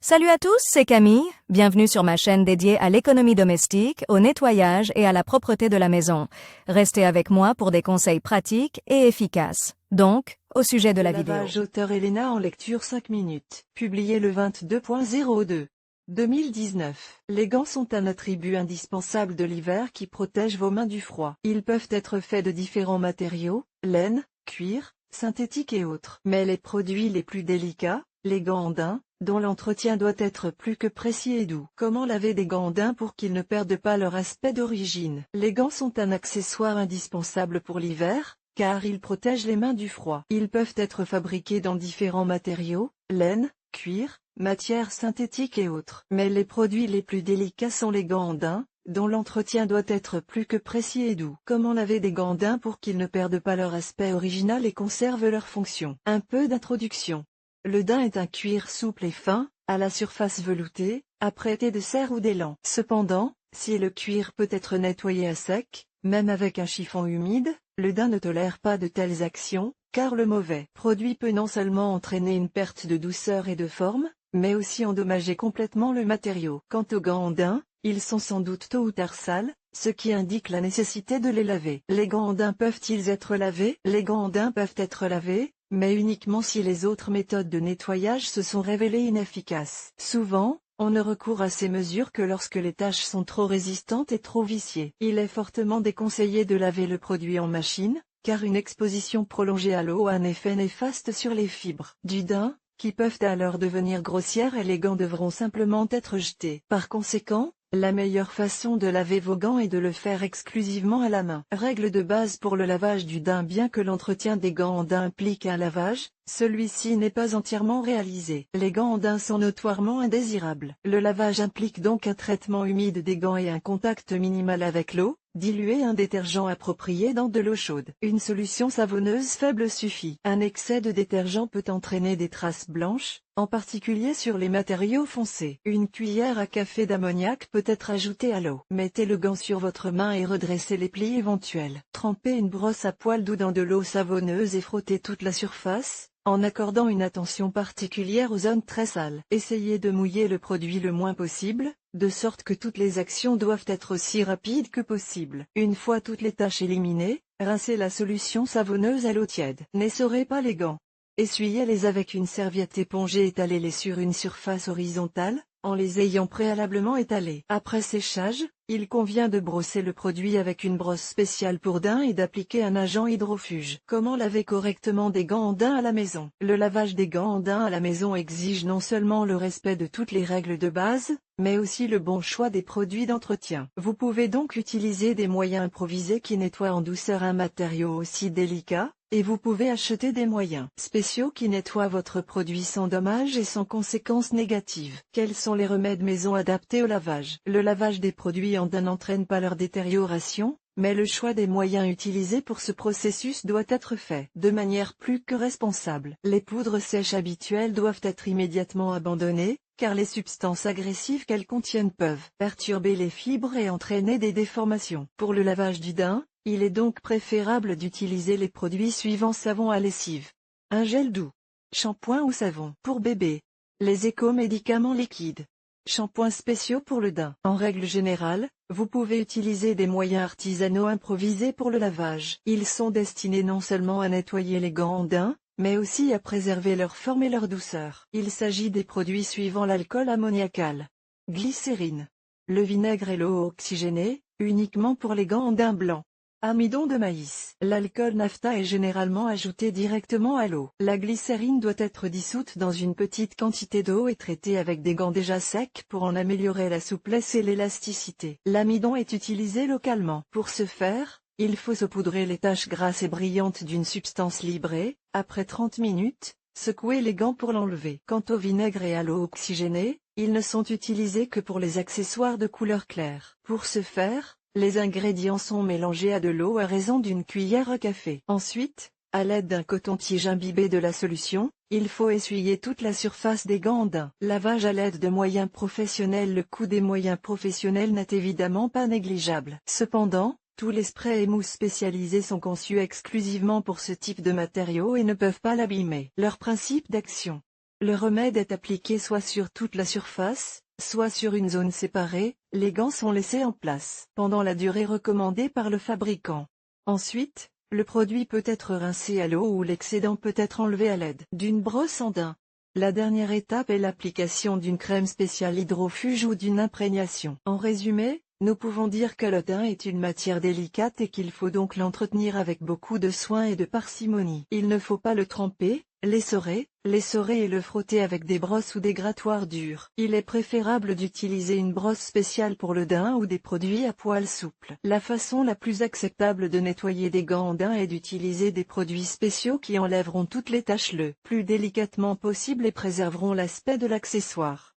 Salut à tous, c'est Camille. Bienvenue sur ma chaîne dédiée à l'économie domestique, au nettoyage et à la propreté de la maison. Restez avec moi pour des conseils pratiques et efficaces. Donc, au sujet de la vidéo. Lavage auteur Elena en lecture 5 minutes. Publié le 22.02. 2019. Les gants sont un attribut indispensable de l'hiver qui protège vos mains du froid. Ils peuvent être faits de différents matériaux, laine, cuir, synthétique et autres. Mais les produits les plus délicats, les gants en daim, dont l'entretien doit être plus que précis et doux. Comment laver des gants en daim pour qu'ils ne perdent pas leur aspect d'origine? Les gants sont un accessoire indispensable pour l'hiver, car ils protègent les mains du froid. Ils peuvent être fabriqués dans différents matériaux, laine, cuir, matières synthétiques et autres. Mais les produits les plus délicats sont les gants en daim, dont l'entretien doit être plus que précis et doux. Comment laver des gants en daim pour qu'ils ne perdent pas leur aspect original et conservent leur fonction? Un peu d'introduction. Le daim est un cuir souple et fin, à la surface veloutée, apprêté de cère ou d'élan. Cependant, si le cuir peut être nettoyé à sec, même avec un chiffon humide, le daim ne tolère pas de telles actions, car le mauvais produit peut non seulement entraîner une perte de douceur et de forme, mais aussi endommager complètement le matériau. Quant aux gants en daim, ils sont sans doute tôt ou tard sales, ce qui indique la nécessité de les laver. Les gants en daim peuvent-ils être lavés? Les gants en daim peuvent être lavés, mais uniquement si les autres méthodes de nettoyage se sont révélées inefficaces. Souvent, on ne recourt à ces mesures que lorsque les taches sont trop résistantes et trop viciées. Il est fortement déconseillé de laver le produit en machine, car une exposition prolongée à l'eau a un effet néfaste sur les fibres du daim, qui peuvent alors devenir grossières et les gants devront simplement être jetés. Par conséquent, la meilleure façon de laver vos gants est de le faire exclusivement à la main. Règle de base pour le lavage du daim. Bien que l'entretien des gants en daim implique un lavage, celui-ci n'est pas entièrement réalisé. Les gants en daim sont notoirement indésirables. Le lavage implique donc un traitement humide des gants et un contact minimal avec l'eau. Diluer un détergent approprié dans de l'eau chaude. Une solution savonneuse faible suffit. Un excès de détergent peut entraîner des traces blanches, en particulier sur les matériaux foncés. Une cuillère à café d'ammoniac peut être ajoutée à l'eau. Mettez le gant sur votre main et redressez les plis éventuels. Trempez une brosse à poils doux dans de l'eau savonneuse et frottez toute la surface, en accordant une attention particulière aux zones très sales. Essayez de mouiller le produit le moins possible, de sorte que toutes les actions doivent être aussi rapides que possible. Une fois toutes les taches éliminées, rincez la solution savonneuse à l'eau tiède. N'essorez pas les gants. Essuyez-les avec une serviette épongée et étalez-les sur une surface horizontale, en les ayant préalablement étalés. Après séchage, il convient de brosser le produit avec une brosse spéciale pour daim et d'appliquer un agent hydrofuge. Comment laver correctement des gants en daim à la maison? Le lavage des gants en daim à la maison exige non seulement le respect de toutes les règles de base, mais aussi le bon choix des produits d'entretien. Vous pouvez donc utiliser des moyens improvisés qui nettoient en douceur un matériau aussi délicat, et vous pouvez acheter des moyens spéciaux qui nettoient votre produit sans dommages et sans conséquences négatives. Quels sont les remèdes maison adaptés au lavage? Le lavage des produits en daim n'entraîne pas leur détérioration, mais le choix des moyens utilisés pour ce processus doit être fait de manière plus que responsable. Les poudres sèches habituelles doivent être immédiatement abandonnées, car les substances agressives qu'elles contiennent peuvent perturber les fibres et entraîner des déformations. Pour le lavage du daim, il est donc préférable d'utiliser les produits suivants: savon à lessive, un gel doux, shampoing ou savon pour bébé, les éco-médicaments liquides, shampoings spéciaux pour le daim. En règle générale, vous pouvez utiliser des moyens artisanaux improvisés pour le lavage. Ils sont destinés non seulement à nettoyer les gants en daim, mais aussi à préserver leur forme et leur douceur. Il s'agit des produits suivants: l'alcool ammoniacal, glycérine, le vinaigre et l'eau oxygénée, uniquement pour les gants en daim blanc. Amidon de maïs. L'alcool naphta est généralement ajouté directement à l'eau. La glycérine doit être dissoute dans une petite quantité d'eau et traitée avec des gants déjà secs pour en améliorer la souplesse et l'élasticité. L'amidon est utilisé localement. Pour ce faire, il faut saupoudrer les taches grasses et brillantes d'une substance libre et, après 30 minutes, secouer les gants pour l'enlever. Quant au vinaigre et à l'eau oxygénée, ils ne sont utilisés que pour les accessoires de couleur claire. Pour ce faire, les ingrédients sont mélangés à de l'eau à raison d'une cuillère à café. Ensuite, à l'aide d'un coton-tige imbibé de la solution, il faut essuyer toute la surface des gants en daim. Lavage à l'aide de moyens professionnels. Le coût des moyens professionnels n'est évidemment pas négligeable. Cependant, tous les sprays et mousses spécialisés sont conçus exclusivement pour ce type de matériaux et ne peuvent pas l'abîmer. Leur principe d'action. Le remède est appliqué soit sur toute la surface, soit sur une zone séparée, les gants sont laissés en place pendant la durée recommandée par le fabricant. Ensuite, le produit peut être rincé à l'eau ou l'excédent peut être enlevé à l'aide d'une brosse en daim. La dernière étape est l'application d'une crème spéciale hydrofuge ou d'une imprégnation. En résumé, nous pouvons dire que le daim est une matière délicate et qu'il faut donc l'entretenir avec beaucoup de soin et de parcimonie. Il ne faut pas le tremper, l'essorer et le frotter avec des brosses ou des grattoirs durs. Il est préférable d'utiliser une brosse spéciale pour le daim ou des produits à poils souples. La façon la plus acceptable de nettoyer des gants en daim est d'utiliser des produits spéciaux qui enlèveront toutes les taches le plus délicatement possible et préserveront l'aspect de l'accessoire.